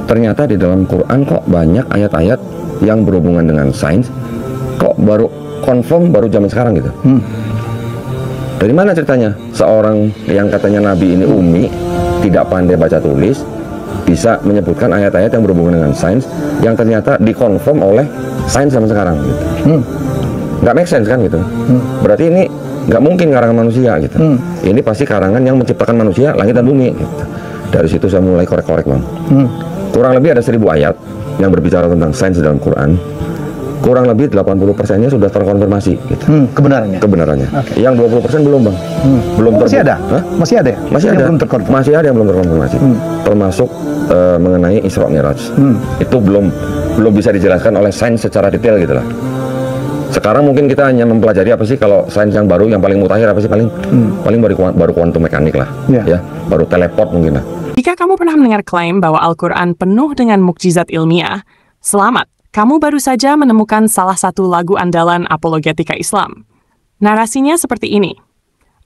ternyata di dalam Quran kok banyak ayat-ayat yang berhubungan dengan sains, kok baru confirm baru zaman sekarang gitu. Dari mana ceritanya? Seorang yang katanya Nabi ini ummi, tidak pandai baca tulis, bisa menyebutkan ayat-ayat yang berhubungan dengan sains yang ternyata dikonfirm oleh sains zaman sekarang gitu. Nggak make sense kan gitu. Berarti ini nggak mungkin karangan manusia gitu. Ini pasti karangan yang menciptakan manusia, langit dan bumi gitu. Dari situ saya mulai korek-korek, Bang. Kurang lebih ada 1000 ayat yang berbicara tentang sains dalam Quran. Kurang lebih 80%-nya sudah terkonfirmasi gitu. Kebenarannya. Okay. Yang 20% belum, Bang. Belum masih ada? Hah? Masih ada? Masih ada. Belum terkonfirmasi. Masih ada yang belum terkonfirmasi. Termasuk mengenai Isra Mi'raj. Itu belum bisa dijelaskan oleh sains secara detail gitu lah. Sekarang mungkin kita hanya mempelajari apa sih kalau sains yang baru, yang paling mutakhir apa sih paling baru kuantum mekanik lah, ya, baru teleport mungkin lah. Jika kamu pernah mendengar klaim bahwa Al-Quran penuh dengan mukjizat ilmiah, selamat, kamu baru saja menemukan salah satu lagu andalan apologetika Islam. Narasinya seperti ini.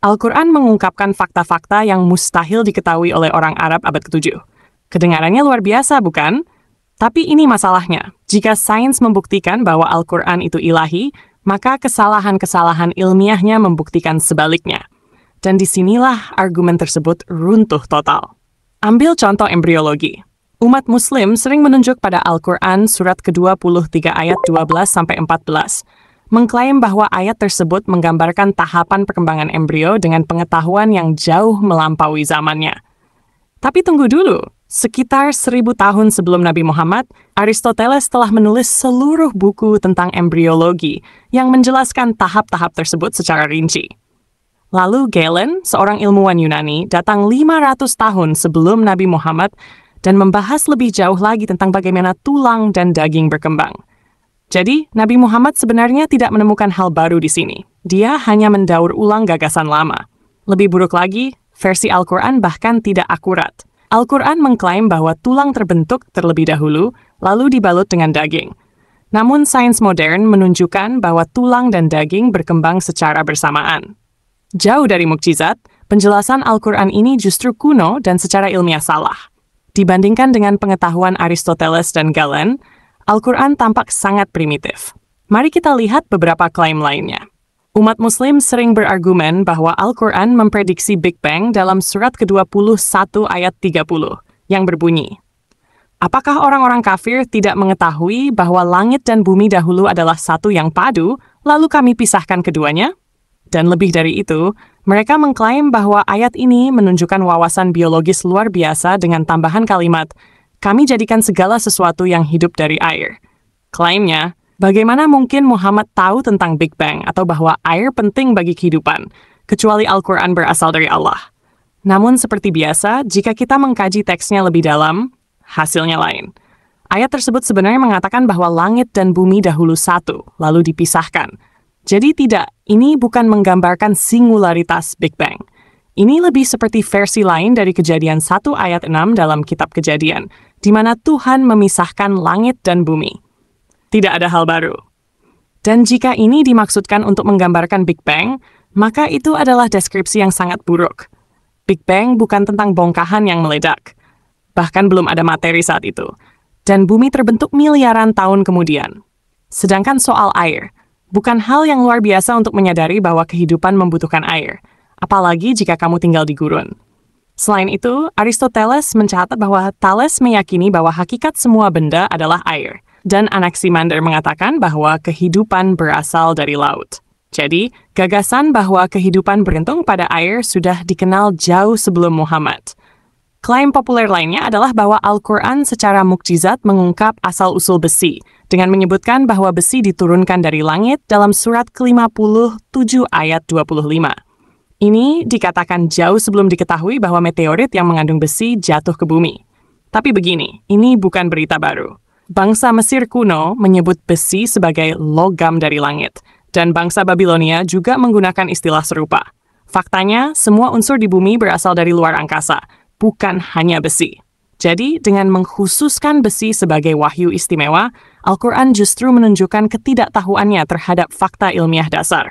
Al-Quran mengungkapkan fakta-fakta yang mustahil diketahui oleh orang Arab abad ke-7. Kedengarannya luar biasa, bukan? Tapi ini masalahnya. Jika sains membuktikan bahwa Al-Quran itu ilahi, maka kesalahan-kesalahan ilmiahnya membuktikan sebaliknya. Dan disinilah argumen tersebut runtuh total. Ambil contoh embriologi. Umat Muslim sering menunjuk pada Al-Quran surat ke-23 ayat 12-14, mengklaim bahwa ayat tersebut menggambarkan tahapan perkembangan embrio dengan pengetahuan yang jauh melampaui zamannya. Tapi tunggu dulu. Sekitar 1000 tahun sebelum Nabi Muhammad, Aristoteles telah menulis seluruh buku tentang embriologi yang menjelaskan tahap-tahap tersebut secara rinci. Lalu Galen, seorang ilmuwan Yunani, datang 500 tahun sebelum Nabi Muhammad dan membahas lebih jauh lagi tentang bagaimana tulang dan daging berkembang. Jadi, Nabi Muhammad sebenarnya tidak menemukan hal baru di sini. Dia hanya mendaur ulang gagasan lama. Lebih buruk lagi, versi Al-Quran bahkan tidak akurat. Al-Quran mengklaim bahwa tulang terbentuk terlebih dahulu, lalu dibalut dengan daging. Namun sains modern menunjukkan bahwa tulang dan daging berkembang secara bersamaan. Jauh dari mukjizat, penjelasan Al-Quran ini justru kuno dan secara ilmiah salah. Dibandingkan dengan pengetahuan Aristoteles dan Galen, Al-Quran tampak sangat primitif. Mari kita lihat beberapa klaim lainnya. Umat Muslim sering berargumen bahwa Al-Quran memprediksi Big Bang dalam surat ke-21 ayat 30, yang berbunyi, apakah orang-orang kafir tidak mengetahui bahwa langit dan bumi dahulu adalah satu yang padu, lalu kami pisahkan keduanya? Dan lebih dari itu, mereka mengklaim bahwa ayat ini menunjukkan wawasan biologis luar biasa dengan tambahan kalimat, kami jadikan segala sesuatu yang hidup dari air. Klaimnya, bagaimana mungkin Muhammad tahu tentang Big Bang atau bahwa air penting bagi kehidupan, kecuali Al-Quran berasal dari Allah? Namun seperti biasa, jika kita mengkaji teksnya lebih dalam, hasilnya lain. Ayat tersebut sebenarnya mengatakan bahwa langit dan bumi dahulu satu, lalu dipisahkan. Jadi tidak, ini bukan menggambarkan singularitas Big Bang. Ini lebih seperti versi lain dari Kejadian 1 ayat 6 dalam kitab Kejadian, di mana Tuhan memisahkan langit dan bumi. Tidak ada hal baru. Dan jika ini dimaksudkan untuk menggambarkan Big Bang, maka itu adalah deskripsi yang sangat buruk. Big Bang bukan tentang bongkahan yang meledak. Bahkan belum ada materi saat itu. Dan bumi terbentuk miliaran tahun kemudian. Sedangkan soal air, bukan hal yang luar biasa untuk menyadari bahwa kehidupan membutuhkan air, apalagi jika kamu tinggal di gurun. Selain itu, Aristoteles mencatat bahwa Thales meyakini bahwa hakikat semua benda adalah air. Dan Anaximander mengatakan bahwa kehidupan berasal dari laut. Jadi, gagasan bahwa kehidupan bergantung pada air sudah dikenal jauh sebelum Muhammad. Klaim populer lainnya adalah bahwa Al-Quran secara mukjizat mengungkap asal-usul besi, dengan menyebutkan bahwa besi diturunkan dari langit dalam surat ke-57 ayat 25. Ini dikatakan jauh sebelum diketahui bahwa meteorit yang mengandung besi jatuh ke bumi. Tapi begini, ini bukan berita baru. Bangsa Mesir kuno menyebut besi sebagai logam dari langit, dan bangsa Babilonia juga menggunakan istilah serupa. Faktanya, semua unsur di bumi berasal dari luar angkasa, bukan hanya besi. Jadi, dengan mengkhususkan besi sebagai wahyu istimewa, Al-Quran justru menunjukkan ketidaktahuannya terhadap fakta ilmiah dasar.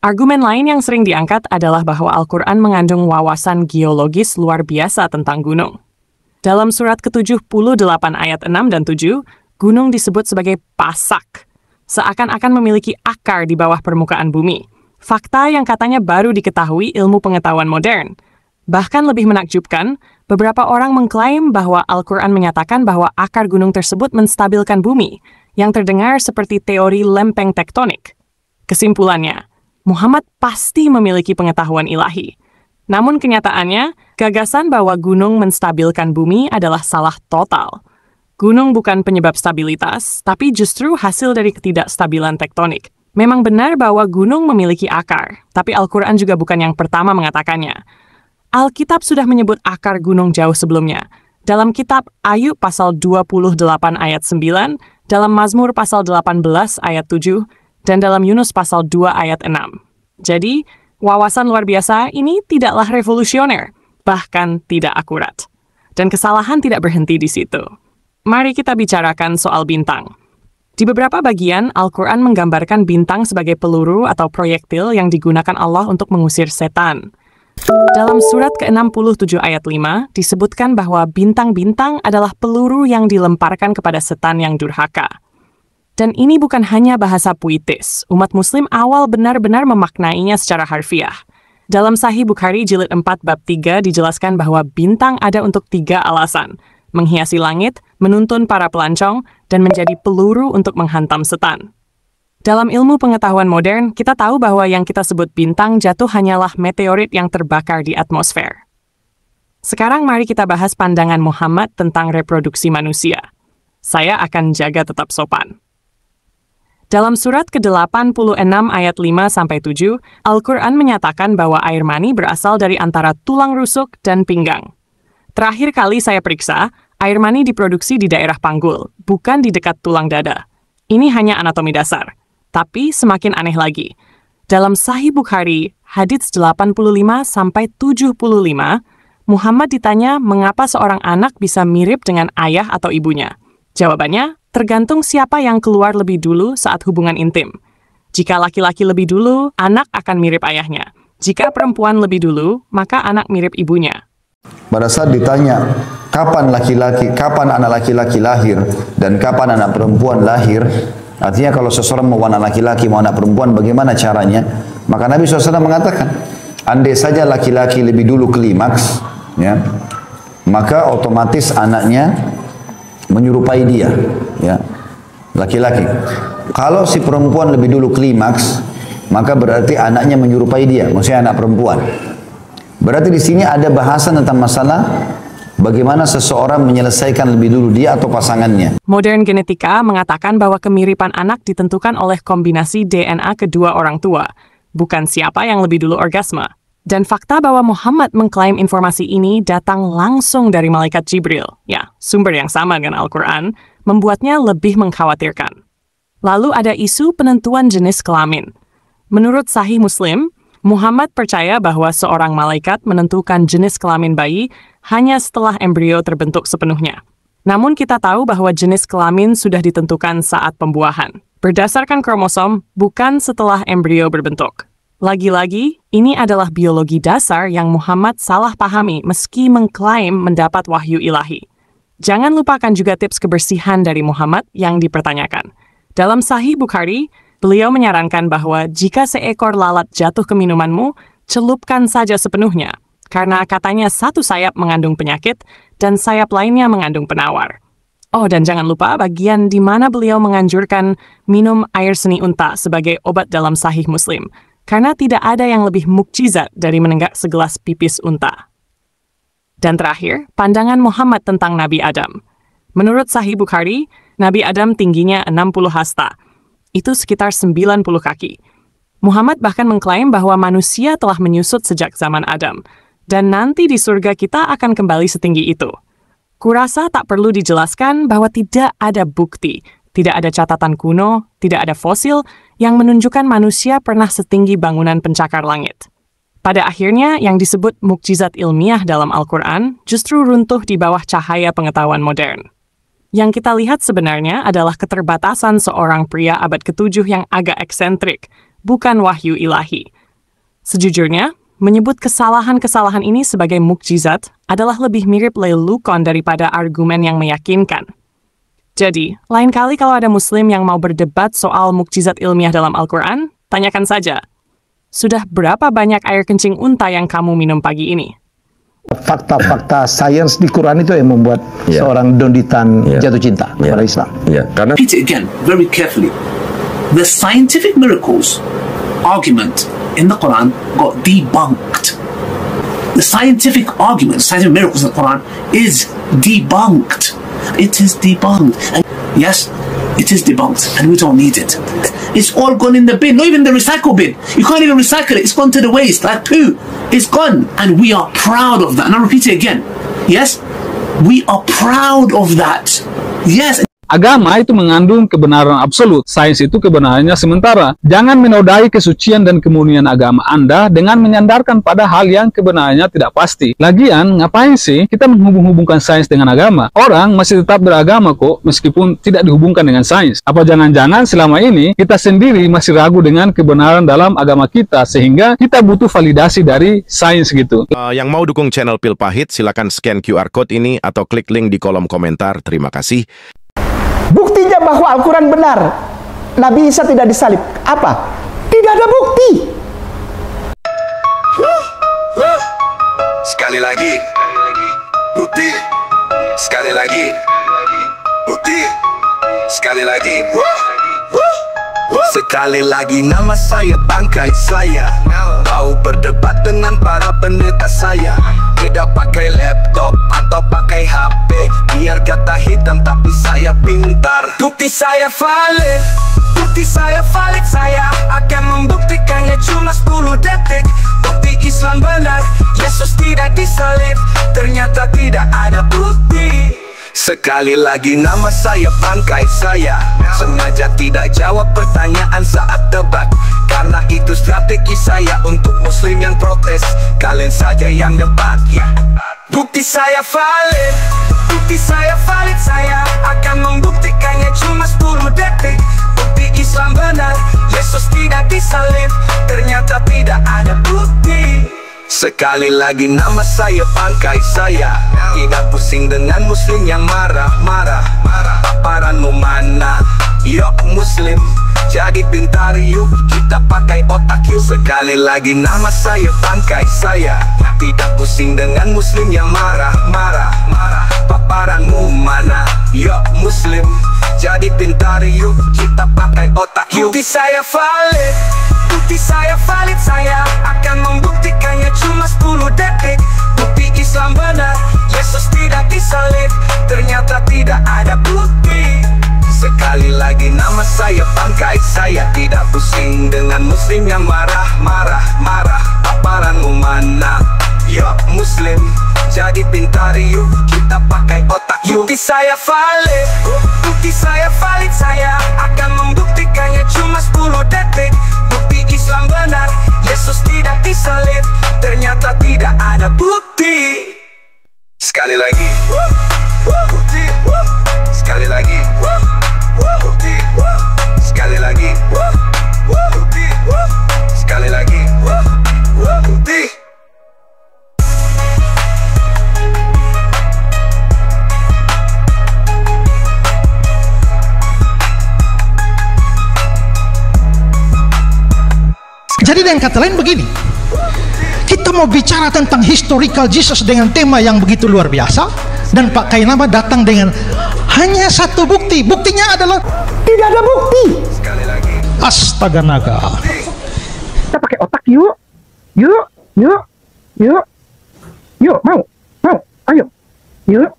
Argumen lain yang sering diangkat adalah bahwa Al-Quran mengandung wawasan geologis luar biasa tentang gunung. Dalam surat ke-78 ayat 6 dan 7, gunung disebut sebagai pasak, seakan-akan memiliki akar di bawah permukaan bumi. Fakta yang katanya baru diketahui ilmu pengetahuan modern. Bahkan lebih menakjubkan, beberapa orang mengklaim bahwa Al-Quran menyatakan bahwa akar gunung tersebut menstabilkan bumi, yang terdengar seperti teori lempeng tektonik. Kesimpulannya, Muhammad pasti memiliki pengetahuan ilahi. Namun kenyataannya, gagasan bahwa gunung menstabilkan bumi adalah salah total. Gunung bukan penyebab stabilitas, tapi justru hasil dari ketidakstabilan tektonik. Memang benar bahwa gunung memiliki akar, tapi Al-Quran juga bukan yang pertama mengatakannya. Alkitab sudah menyebut akar gunung jauh sebelumnya. Dalam kitab Ayub pasal 28 ayat 9, dalam Mazmur pasal 18 ayat 7, dan dalam Yunus pasal 2 ayat 6. Jadi, wawasan luar biasa ini tidaklah revolusioner, bahkan tidak akurat. Dan kesalahan tidak berhenti di situ. Mari kita bicarakan soal bintang. Di beberapa bagian, Al-Quran menggambarkan bintang sebagai peluru atau proyektil yang digunakan Allah untuk mengusir setan. Dalam surat ke-67 ayat 5, disebutkan bahwa bintang-bintang adalah peluru yang dilemparkan kepada setan yang durhaka. Dan ini bukan hanya bahasa puitis, umat muslim awal benar-benar memaknainya secara harfiah. Dalam Sahih Bukhari jilid 4 bab 3 dijelaskan bahwa bintang ada untuk 3 alasan: menghiasi langit, menuntun para pelancong, dan menjadi peluru untuk menghantam setan. Dalam ilmu pengetahuan modern, kita tahu bahwa yang kita sebut bintang jatuh hanyalah meteorit yang terbakar di atmosfer. Sekarang mari kita bahas pandangan Muhammad tentang reproduksi manusia. Saya akan jaga tetap sopan. Dalam surat ke-86 ayat 5-7, Al-Quran menyatakan bahwa air mani berasal dari antara tulang rusuk dan pinggang. Terakhir kali saya periksa, air mani diproduksi di daerah panggul, bukan di dekat tulang dada. Ini hanya anatomi dasar. Tapi semakin aneh lagi. Dalam Sahih Bukhari, hadits 85-75, Muhammad ditanya mengapa seorang anak bisa mirip dengan ayah atau ibunya. Jawabannya, tergantung siapa yang keluar lebih dulu saat hubungan intim. Jika laki-laki lebih dulu, anak akan mirip ayahnya. Jika perempuan lebih dulu, maka anak mirip ibunya. Pada saat ditanya, kapan anak laki-laki lahir dan kapan anak perempuan lahir, artinya kalau seseorang mau anak laki-laki, mau anak perempuan, bagaimana caranya? Maka Nabi SAW mengatakan, andai saja laki-laki lebih dulu klimaks, ya, maka otomatis anaknya menyerupai dia, ya, laki-laki. Kalau si perempuan lebih dulu klimaks, maka berarti anaknya menyerupai dia, maksudnya anak perempuan. Berarti di sini ada bahasan tentang masalah bagaimana seseorang menyelesaikan lebih dulu dia atau pasangannya. Modern genetika mengatakan bahwa kemiripan anak ditentukan oleh kombinasi DNA kedua orang tua, bukan siapa yang lebih dulu orgasme. Dan fakta bahwa Muhammad mengklaim informasi ini datang langsung dari malaikat Jibril, ya, sumber yang sama dengan Al-Quran, membuatnya lebih mengkhawatirkan. Lalu ada isu penentuan jenis kelamin. Menurut Sahih Muslim, Muhammad percaya bahwa seorang malaikat menentukan jenis kelamin bayi hanya setelah embrio terbentuk sepenuhnya. Namun kita tahu bahwa jenis kelamin sudah ditentukan saat pembuahan, berdasarkan kromosom, bukan setelah embrio berbentuk. Lagi-lagi, ini adalah biologi dasar yang Muhammad salah pahami meski mengklaim mendapat wahyu ilahi. Jangan lupakan juga tips kebersihan dari Muhammad yang dipertanyakan. Dalam Sahih Bukhari, beliau menyarankan bahwa jika seekor lalat jatuh ke minumanmu, celupkan saja sepenuhnya, karena katanya satu sayap mengandung penyakit dan sayap lainnya mengandung penawar. Oh, dan jangan lupa bagian di mana beliau menganjurkan minum air seni unta sebagai obat dalam Sahih Muslim, karena tidak ada yang lebih mukjizat dari menenggak segelas pipis unta. Dan terakhir, pandangan Muhammad tentang Nabi Adam. Menurut Sahih Bukhari, Nabi Adam tingginya 60 hasta. Itu sekitar 90 kaki. Muhammad bahkan mengklaim bahwa manusia telah menyusut sejak zaman Adam, dan nanti di surga kita akan kembali setinggi itu. Kurasa tak perlu dijelaskan bahwa tidak ada bukti, tidak ada catatan kuno, tidak ada fosil yang menunjukkan manusia pernah setinggi bangunan pencakar langit. Pada akhirnya, yang disebut mukjizat ilmiah dalam Al-Quran justru runtuh di bawah cahaya pengetahuan modern. Yang kita lihat sebenarnya adalah keterbatasan seorang pria abad ke-7 yang agak eksentrik, bukan wahyu ilahi. Sejujurnya, menyebut kesalahan-kesalahan ini sebagai mukjizat adalah lebih mirip lelucon daripada argumen yang meyakinkan. Jadi, lain kali kalau ada muslim yang mau berdebat soal mukjizat ilmiah dalam Al-Quran, tanyakan saja, sudah berapa banyak air kencing unta yang kamu minum pagi ini? Fakta-fakta sains di Quran itu yang membuat seorang donditan jatuh cinta kepada Islam. Karena Repeat it again very carefully. The scientific miracles argument in the Quran got debunked. The scientific argument, scientific miracles in the Quran is debunked. It is debunked. And yes, it is debunked, and we don't need it. It's all gone in the bin, not even the recycle bin. You can't even recycle it. It's gone to the waste, like poo. It's gone, and we are proud of that. And I'll repeat it again. Yes, we are proud of that. Yes. Agama itu mengandung kebenaran absolut, sains itu kebenarannya sementara. Jangan menodai kesucian dan kemurnian agama Anda dengan menyandarkan pada hal yang kebenarannya tidak pasti. Lagian, ngapain sih kita menghubung-hubungkan sains dengan agama? Orang masih tetap beragama kok, meskipun tidak dihubungkan dengan sains. Apa jangan-jangan selama ini kita sendiri masih ragu dengan kebenaran dalam agama kita, sehingga kita butuh validasi dari sains gitu. Yang mau dukung channel Pil Pahit, silakan scan QR Code ini atau klik link di kolom komentar. Terima kasih. Buktinya bahwa Al-Quran benar, Nabi Isa tidak disalib. Apa? Tidak ada bukti. Sekali lagi, bukti. Sekali lagi, bukti. Sekali lagi, sekali lagi nama saya bangkai saya. Kau berdebat dengan para pendeta saya. Tidak pakai laptop atau pakai HP, biar kata hitam tapi saya pintar. Bukti saya valid, bukti saya valid. Saya akan membuktikannya cuma 10 detik. Bukti Islam benar, Yesus tidak disalib. Ternyata tidak ada bukti. Sekali lagi nama saya bangkai saya. Sengaja tidak jawab pertanyaan saat debat, karena itu strategi saya untuk muslim yang protes. Kalian saja yang debat. Bukti saya valid, bukti saya valid. Saya akan membuktikannya cuma 10 detik. Bukti Islam benar, Yesus tidak disalib. Ternyata tidak ada bukti. Sekali lagi nama saya bangkai saya. Tidak pusing dengan muslim yang marah-marah. Paparanmu mana? Yuk muslim, jadi pintar yuk, kita pakai otak yuk. Sekali lagi nama saya bangkai saya. Tidak pusing dengan muslim yang marah-marah. Paparanmu mana? Yuk muslim, jadi pintar yuk, kita pakai otak yuk. Bukti saya valid, bukti saya valid. Saya akan membuktikannya cuma 10 detik. Bukti Islam benar, Yesus tidak disalib. Ternyata tidak ada bukti. Sekali lagi nama saya bangkai saya. Tidak pusing dengan muslim yang marah-marah. Paparanmu mana? Yuk muslim, jadi pintar yuk, kita pakai otak yuk. Bukti saya valid, bukti saya valid. Saya akan membuktikannya cuma 10 detik. Bukti Islam benar, Yesus tidak disalib. Ternyata tidak ada bukti. Sekali lagi, bukti. Sekali lagi, bukti. Sekali lagi, bukti. Sekali lagi, bukti. Jadi dengan kata lain begini, kita mau bicara tentang historical Jesus dengan tema yang begitu luar biasa, dan Pak Kainama datang dengan hanya satu bukti. Buktinya adalah tidak ada bukti. Astaga naga. Kita pakai otak yuk. Yuk, mau, ayo. Yuk,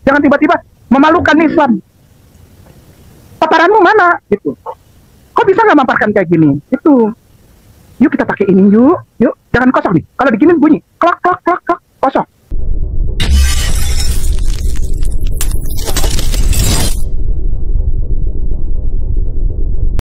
jangan tiba-tiba memalukan Islam. Paparanmu mana? Gitu. Kok bisa nggak maparkan kayak gini? Itu. Yuk kita pakai ini yuk. Jangan kosong nih. Kalau diginin bunyi klak klak klak.